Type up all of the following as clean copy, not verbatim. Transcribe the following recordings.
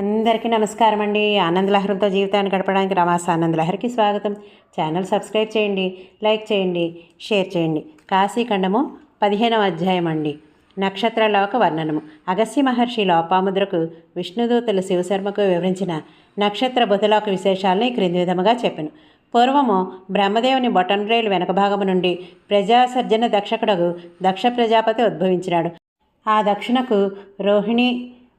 అందరికీ నమస్కారం అండి. ఆనందలహరితో జీవితాన్ని గడపడానికి రమాస ఆనందలహరికి స్వాగతం. ఛానల్ సబ్స్క్రైబ్ చేయండి, లైక్ చేయండి, షేర్ చేయండి. కాశీఖండము 15వ అధ్యాయం అండి. నక్షత్రలోక వర్ణనము. అగస్త్య మహర్షి లోపాముద్రకు విష్ణుదూతలు శివశర్మకు వివరించిన నక్షత్ర బుధలోక విశేషాలని క్రింది విధముగా చెప్పెను. పూర్వము బ్రహ్మదేవుని బొటనరేలు వెనక భాగము నుండి ప్రజాసర్జన దక్షకుడగు దక్ష ప్రజాపతి ఉద్భవించినాడు. ఆ దక్షిణకు రోహిణి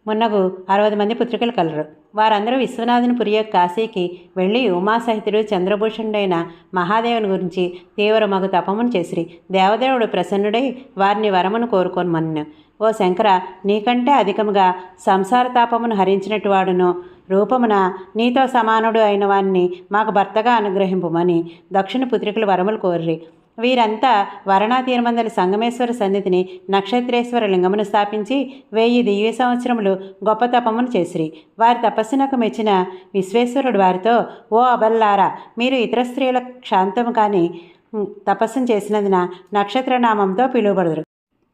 మున్నగు 60 మంది పుత్రికలు కలరు. వారందరూ విశ్వనాథుని పురియ కాశీకి వెళ్ళి ఉమాసహితుడు చంద్రభూషణుడైన మహాదేవుని గురించి తీవ్రమగు తపమును చేసిరి. దేవదేవుడు ప్రసన్నుడై వారిని వరమును కోరుకొనమన్నెను. ఓ శంకర, నీకంటే అధికముగా సంసార తాపమును హరించినట్టు వాడును రూపమున నీతో సమానుడు అయిన వాణ్ణి మాకు భర్తగా అనుగ్రహింపుమని దక్షిణ పుత్రికలు వరములు కోరిరి. వీరంతా వరణాతీరమందలి సంగమేశ్వర సన్నిధిని నక్షత్రేశ్వర లింగమును స్థాపించి 1000 దివ్య సంవత్సరములు గొప్ప తపమును చేసిరి. వారి తపస్సునకు మెచ్చిన విశ్వేశ్వరుడు వారితో, ఓ అబల్లారా, మీరు ఇతర స్త్రీల క్షాంతము కానీ తపస్సును చేసినందున నక్షత్రనామంతో పిలువబడదురు.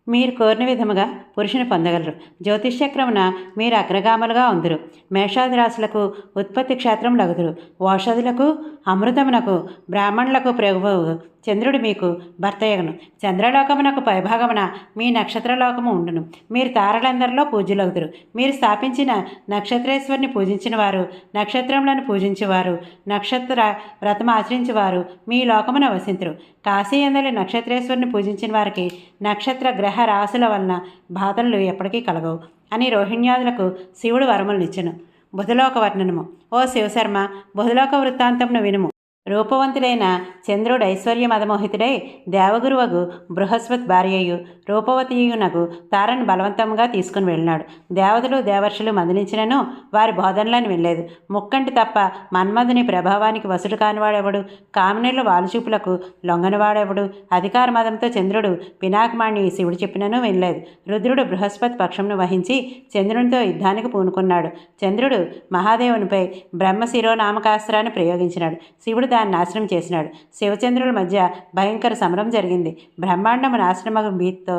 మీరు కోరిన విధముగా పురుషుని పొందగలరు. జ్యోతిష్చక్రమున మీరు అగ్రగాములుగా ఉందురు. మేషాది రాశులకు ఉత్పత్తి క్షేత్రం లగుదురు. ఓషధులకు అమృతమునకు బ్రాహ్మణులకు ప్రభువు చంద్రుడు మీకు భర్తయగను. చంద్రలోకమునకు పైభాగమున మీ నక్షత్రలోకము ఉండును. మీరు తారలందరిలో పూజ్యులగుదురు. మీరు స్థాపించిన నక్షత్రేశ్వరిని పూజించిన వారు, నక్షత్రములను పూజించేవారు, నక్షత్ర వ్రతం ఆచరించేవారు మీ లోకమున వసింతురు. కాశీ అందలి నక్షత్రేశ్వరిని పూజించిన వారికి నక్షత్ర గ్రహ రాశుల వలన బాధలు ఎప్పటికీ కలగవు అని రోహిణ్యాదులకు శివుడు వరములనిచ్చెను. బుధలోక వర్ణనము. ఓ శివశర్మ, బుధలోక వృత్తాంతమును వినుము. రూపవంతుడైన చంద్రుడు ఐశ్వర్య మదమోహితుడై దేవగురువగు బృహస్పతి భార్యయు రూపవతియునగు తారను బలవంతంగా తీసుకుని వెళ్ళినాడు. దేవతలు దేవర్షులు మందలించినను వారి బోధనలను వినలేదు. ముక్కంటి తప్ప మన్మధుని ప్రభావానికి వసుడు కానివాడెవడు? కామినీళ్ళ వాలుచూపులకు లొంగనివాడెవడు? అధికార మదంతో చంద్రుడు పినాకమాణి శివుడు చెప్పినను వినలేదు. రుద్రుడు బృహస్పతి పక్షమును వహించి చంద్రునితో యుద్ధానికి పూనుకున్నాడు. చంద్రుడు మహాదేవునిపై బ్రహ్మశిరోనామకాస్త్రాన్ని ప్రయోగించినాడు. శివుడు దాన్ని నాశనం చేసినాడు. శివచంద్రుల మధ్య భయంకర సమరం జరిగింది. బ్రహ్మాండము నాశనమగు భీతితో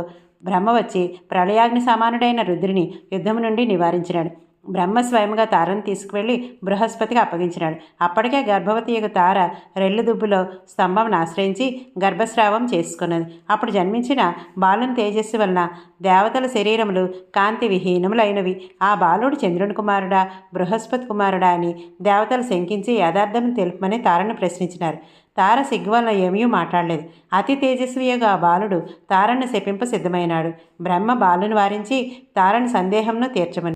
బ్రహ్మ వచ్చి ప్రళయాగ్ని సమానుడైన రుద్రుని యుద్ధము నుండి నివారించినాడు. బ్రహ్మ స్వయంగా తారను తీసుకువెళ్ళి బృహస్పతికి అప్పగించినాడు. అప్పటికే గర్భవతి యొక్క తార రెల్లు దుబ్బులో స్తంభం ఆశ్రయించి గర్భస్రావం చేసుకున్నది. అప్పుడు జన్మించిన బాలుని తేజస్సు వలన దేవతల శరీరములు కాంతి విహీనములైనవి. ఆ బాలుడు చంద్రుని కుమారుడా, బృహస్పతి కుమారుడా అని దేవతలు శంకించి యథార్థం తెలుపమని తారను ప్రశ్నించినారు. తార సిగ్గు వలన ఏమీ మాట్లాడలేదు. అతి తేజస్విగా ఆ బాలుడు తారను శపింప సిద్ధమైనాడు. బ్రహ్మ బాలుని వారించి తారని సందేహంను తీర్చమని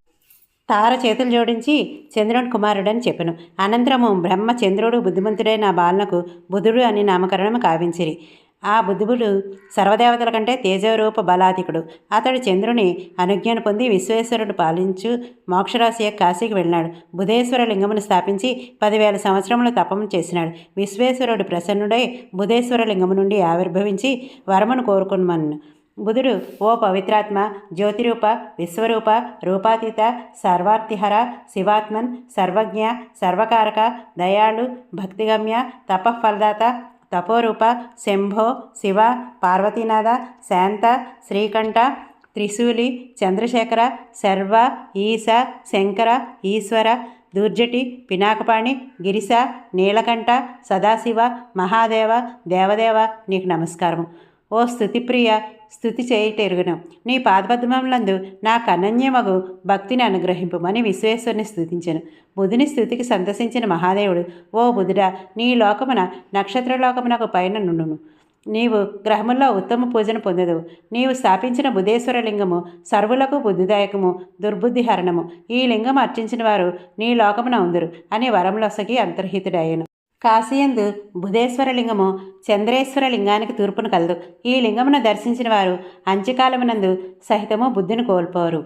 తార చేతులు జోడించి చంద్రుని కుమారుడని చెప్పెను. అనంతరము బ్రహ్మ చంద్రుడు బుద్ధిమంతుడైన ఆ బాలునకు బుధుడు అని నామకరణము కావించిరి. ఆ బుద్ధుడు సర్వదేవతల కంటే తేజరూప బలాధికుడు. అతడు చంద్రుని అనుజ్ఞను పొంది విశ్వేశ్వరుడు పాలించు మోక్షరాశి కాశీకి వెళ్ళినాడు. బుధేశ్వర లింగమును స్థాపించి 10,000 సంవత్సరములు తపము చేసినాడు. విశ్వేశ్వరుడు ప్రసన్నుడై బుధేశ్వర లింగము నుండి ఆవిర్భవించి వరమును కోరుకున్నమన్ను. బుధుడు, ఓ పవిత్రాత్మ, జ్యోతిరూప, విశ్వరూప, రూపాతీత, సర్వార్తిహర, శివాత్మన్, సర్వజ్ఞ, సర్వకారక, దయాళు, భక్తిగమ్య, తపఃఫలదాత, తపోరూప, శంభో, శివ, పార్వతీనాథ, శాంత, శ్రీకంఠ, త్రిశూలి, చంద్రశేఖర, శర్వ, ఈశ, శంకర, ఈశ్వర, దూర్జటి, పినాకపాణి, గిరిశ, నీలకంఠ, సదాశివ, మహాదేవ, దేవదేవ, నీకు నమస్కారము. ఓ స్తుతిప్రియ, స్తుతి చేయుటెరుగును. నీ పాదపద్మములందు నాకు అనన్యమగు భక్తిని అనుగ్రహింపుమని విశ్వేశ్వరుని స్తుతించెను. బుధుని స్థుతికి సంతసించిన మహాదేవుడు, ఓ బుధుడా, నీ లోకమున నక్షత్రలోకమునకు పైన నుండును. నీవు గ్రహముల్లో ఉత్తమ పూజను పొందదువు. నీవు స్థాపించిన బుధేశ్వర లింగము సర్వులకు బుద్ధిదాయకము, దుర్బుద్ధి హరణము. ఈ లింగం అర్చించిన వారు నీ లోకమున ఉందురు అని వరములొసగి అంతర్హితుడయ్యను. కాశీయందు బుధేశ్వర లింగము చంద్రేశ్వర లింగానికి తూర్పును కలదు. ఈ లింగమును దర్శించిన వారు అంత్యకాలమునందు సహితము బుద్ధిని కోల్పోరు.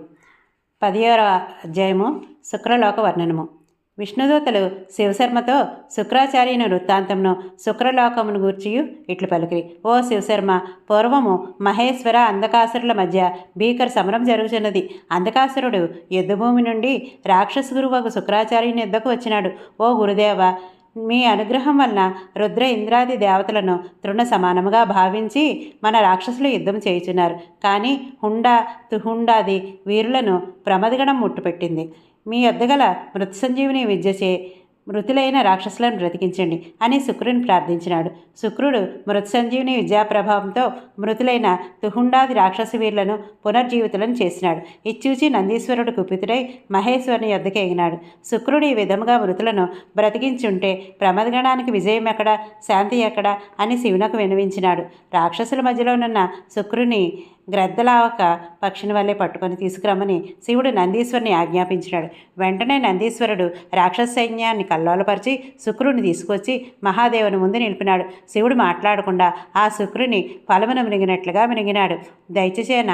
10వ అధ్యాయము. శుక్రలోక వర్ణనము. విష్ణుదూతలు శివశర్మతో శుక్రాచార్యుని వృత్తాంతమును శుక్రలోకమును గూర్చియు ఇట్లు పలికిరి. ఓ శివశర్మ, పూర్వము మహేశ్వర అంధకాసురుల మధ్య భీకర సమరం జరుగుతున్నది. అంధకాసురుడు యుద్ధభూమి నుండి రాక్షస గురువగు శుక్రాచార్యుని యుద్ధకు వచ్చినాడు. ఓ గురుదేవ, మీ అనుగ్రహం వలన రుద్ర ఇంద్రాది దేవతలను తృణ సమానముగా భావించి మన రాక్షసులు యుద్ధం చేయుచున్నారు. కానీ హుండా తుహుండాది వీరులను ప్రమదగణం ముట్టుపెట్టింది. మీ వద్దగల మృత సంజీవిని విద్యచే మృతులైన రాక్షసులను బ్రతికించండి అని శుక్రుని ప్రార్థించినాడు. శుక్రుడు మృత సంజీవిని విద్యాప్రభావంతో మృతులైన తుహుండాది రాక్షస వీరులను పునర్జీవితులను చేసినాడు. ఇచ్చూచి నందీశ్వరుడు కుపితుడై మహేశ్వరుని యొద్దకు ఎగినాడు. శుక్రుడు ఈ విధముగా మృతులను బ్రతికించుంటే ప్రమదగణానికి విజయం ఎక్కడ, శాంతి ఎక్కడ అని శివునకు వినవించినాడు. రాక్షసుల మధ్యలోనున్న శుక్రుని గ్రద్దలావక పక్షిని వల్లే పట్టుకొని తీసుకురమ్మని శివుడు నందీశ్వరుని ఆజ్ఞాపించినాడు. వెంటనే నందీశ్వరుడు రాక్షస సైన్యాన్ని కల్లోలపరిచి శుక్రుని తీసుకొచ్చి మహాదేవుని ముందు నిలిపినాడు. శివుడు మాట్లాడకుండా ఆ శుక్రుని ఫలమును మింగినట్లుగా మింగినాడు. దైత్యసేన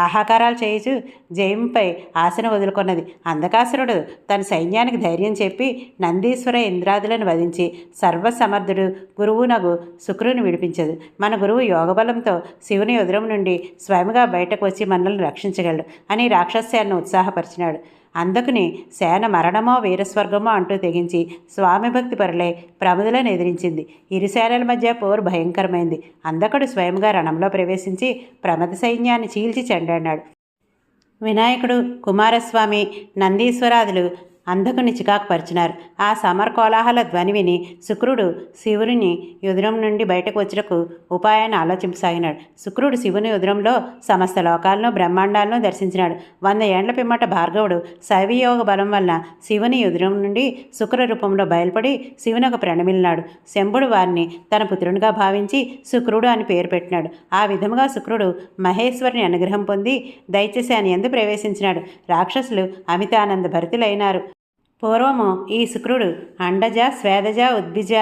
ఆహాకారాలు చేయుచు జయంపై ఆశను వదులుకొన్నది. అంధకాసురుడు తన సైన్యానికి ధైర్యం చెప్పి నందీశ్వర ఇంద్రాదులను వధించి సర్వసమర్థుడు గురువునగు శుక్రుని విడిపించదు. మన గురువు యోగబలంతో శివుని ఉదరం నుండి స్వయంగా బయటకు వచ్చి మనల్ని రక్షించగలడు అని రాక్షస్యాన్ని ఉత్సాహపరిచినాడు. అందుకుని సేన మరణమో వీరస్వర్గమో అంటూ తెగించి స్వామి భక్తి పరులై ప్రముదులను ఎదిరించింది. ఇరు సేనల మధ్య పోరు భయంకరమైంది. అందకుడు స్వయంగా రణంలో ప్రవేశించి ప్రమద సైన్యాన్ని చీల్చి చెండాడాడు. వినాయకుడు, కుమారస్వామి, నందీశ్వరాదులు అంధకుని చికాకు పరిచినారు. ఆ సమర కోలాహల ధ్వని విని శుక్రుడు శివుని ఉదరం నుండి బయటకు వచ్చుటకు ఉపాయాన్ని ఆలోచింపసాగినాడు. శుక్రుడు శివుని ఉదరంలో సమస్త లోకాలను బ్రహ్మాండాలను దర్శించినాడు. 100 ఏండ్ల పిమ్మట భార్గవుడు శైవయోగ బలం వలన శివుని ఉదరం నుండి శుక్ర రూపంలో బయలుపడి శివునకు ప్రణమిల్లినాడు. శంభుడు వారిని తన పుత్రునిగా భావించి శుక్రుడు అని పేరు పెట్టినాడు. ఆ విధముగా శుక్రుడు మహేశ్వరుని అనుగ్రహం పొంది దైత్యసేన యందు ప్రవేశించినాడు. రాక్షసులు అమితానంద భరితులైనారు. పూర్వము ఈ శుక్రుడు అండజ, స్వేదజ, ఉద్భిజ,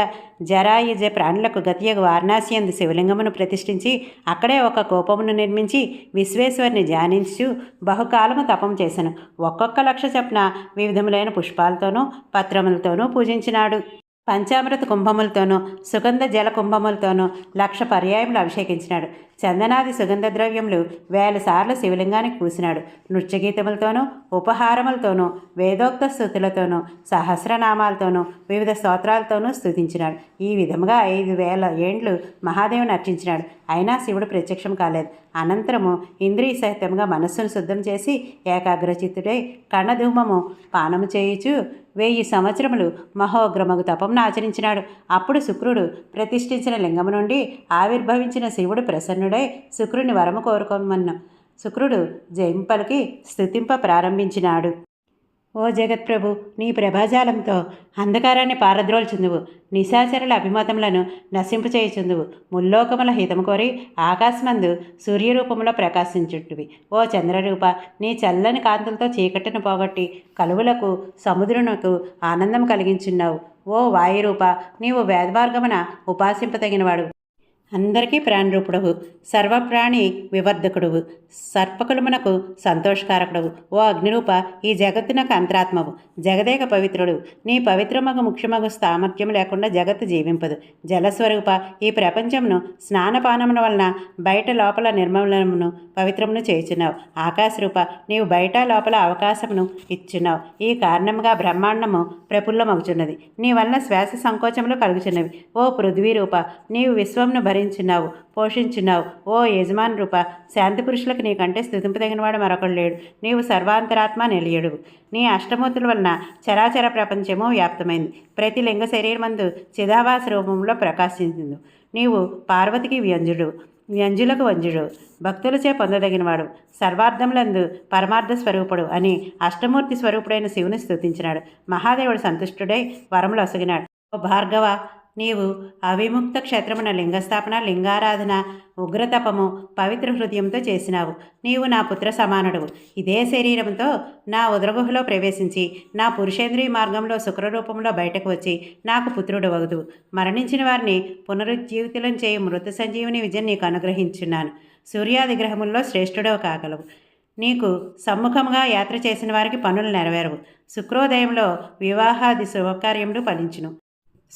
జరాయుజ ప్రాణులకు గతియగు వారణాసియందు శివలింగమును ప్రతిష్ఠించి అక్కడే ఒక కోపమును నిర్మించి విశ్వేశ్వరుని ధ్యానించు బహుకాలము తపం చేసెను. ఒక్కొక్క లక్ష చొప్పున వివిధములైన పుష్పాలతోనూ పత్రములతోనూ పూజించినాడు. పంచామృత కుంభములతోనూ సుగంధ జల కుంభములతోనూ 1,00,000 పర్యాయములు అభిషేకించినాడు. చందనాది సుగంధ ద్రవ్యములు 1000 సార్లు శివలింగానికి పూసినాడు. నృత్యగీతములతోనూ ఉపహారములతోనూ వేదోక్త స్థుతులతోనూ సహస్రనామాలతోనూ వివిధ స్తోత్రాలతోనూ స్తుతించినాడు. ఈ విధముగా 5,000 ఏండ్లు మహాదేవుని అర్చించినాడు. అయినా శివుడు ప్రత్యక్షం కాలేదు. అనంతరము ఇంద్రియ సహితంగా మనస్సును శుద్ధం చేసి ఏకాగ్రచిత్తుడై కణధూమము పానము చేయుచు 1000 సంవత్సరములు మహోగ్రమగు తపంను ఆచరించినాడు. అప్పుడు శుక్రుడు ప్రతిష్ఠించిన లింగము నుండి ఆవిర్భవించిన శివుడు ప్రసన్నుడై శుక్రుని వరము కోరుకోమన్న శుక్రుడు జయం పలికి స్తుతింప ప్రారంభించినాడు. ఓ జగత్ప్రభు, నీ ప్రభాజాలంతో అంధకారాన్ని పారద్రోల్చుందువు, నిశాచరుల అభిమతములను నశింపచేయుచుందువు, ముల్లోకముల హితము కోరి ఆకాశమందు సూర్యరూపంలో ప్రకాశించుంటివి. ఓ చంద్రరూప, నీ చల్లని కాంతులతో చీకటిని పోగొట్టి కలువులకు సముద్రునకు ఆనందం కలిగించున్నావు. ఓ వాయురూప, నీవు వేదమార్గమున ఉపాసింపతగినవాడు, అందరికీ ప్రాణరూపుడవు, సర్వప్రాణి వివర్ధకుడువు, సర్పకులమునకు సంతోషకారకుడవు. ఓ అగ్నిరూప, ఈ జగత్తునకు అంతరాత్మవు, జగదేక పవిత్రుడు. నీ పవిత్రమగు ముఖ్యమగు సామర్థ్యం లేకుండా జగత్తు జీవింపదు. జలస్వరూప, ఈ ప్రపంచమును స్నానపానముల వలన బయట లోపల నిర్మలమును పవిత్రమును చేయుచున్నావు. ఆకాశరూప, నీవు బయట లోపల అవకాశమును ఇచ్చున్నావు. ఈ కారణముగా బ్రహ్మాండము ప్రఫుల్లమగుచున్నది. నీ వలన శ్వాస సంకోచములు కలుగుచున్నవి. ఓ పృథ్వీరూప, నీవు విశ్వమును భరించున్నావు, పోషించున్నావు. ఓ యజమాన్ రూప, శాంతి పురుషులకు నీకంటే స్తుతింపదగినవాడు మరొకడు లేడు. నీవు సర్వాంతరాత్మ నిలయుడు. నీ అష్టమూర్తుల వలన చరాచర ప్రపంచము వ్యాప్తమైంది. ప్రతి లింగ శరీరమందు చిదాభాస రూపంలో ప్రకాశించింది. నీవు పార్వతికి వ్యంజుడు, వ్యంజులకు వంజుడు, భక్తులచే పొందదగినవాడు, సర్వార్థములందు పరమార్థ స్వరూపుడు అని అష్టమూర్తి స్వరూపుడైన శివుని స్తుతించినాడు. మహాదేవుడు సంతుష్టుడై వరములు ఒసగినాడు. ఓ భార్గవ, నీవు అవిముక్త క్షేత్రమున లింగస్థాపన, లింగారాధన, ఉగ్రతపము పవిత్ర హృదయంతో చేసినావు. నీవు నా పుత్ర సమానుడువు. ఇదే శరీరంతో నా ఉదరగుహలో ప్రవేశించి నా పురుషేంద్రియ మార్గంలో శుక్రరూపంలో బయటకు వచ్చి నాకు పుత్రుడు వగుదువు. మరణించిన వారిని పునరుజ్జీవితులను చేయి మృత సంజీవిని విజయం నీకు అనుగ్రహించున్నాను. సూర్యాది గ్రహముల్లో శ్రేష్ఠుడవు కాగలవు. నీకు సమ్ముఖముగా యాత్ర చేసిన వారికి పనులు నెరవేరవు. శుక్రోదయంలో వివాహాది శుభకార్యములు ఫలించును.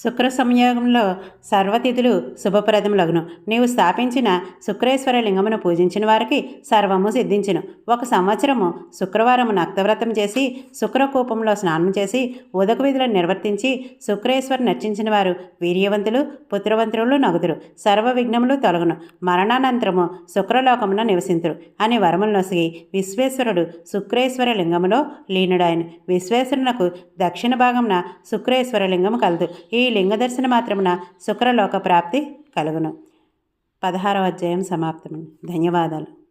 శుక్ర సంయోగంలో సర్వతిథులు శుభప్రదములగును. నీవు స్థాపించిన శుక్రేశ్వర లింగమును పూజించిన వారికి సర్వము సిద్ధించును. ఒక సంవత్సరము శుక్రవారము నక్తవ్రతం చేసి శుక్రకూపంలో స్నానం చేసి ఉదక విధులను నిర్వర్తించి శుక్రేశ్వరు నర్చించిన వారు వీర్యవంతులు పుత్రవంతులు నగుదురు. సర్వ విఘ్నములు తొలగును. మరణానంతరము శుక్రలోకమున నివసింతురు అని వరములనొసిగి విశ్వేశ్వరుడు శుక్రేశ్వర లింగములో లీనుడాయను. విశ్వేశ్వరునకు దక్షిణ భాగమున శుక్రేశ్వర లింగము కలదు. ఈ లింగ దర్శన మాత్రమున శుక్రలోక ప్రాప్తి కలుగును. 16వ అధ్యాయం సమాప్తము. ధన్యవాదాలు.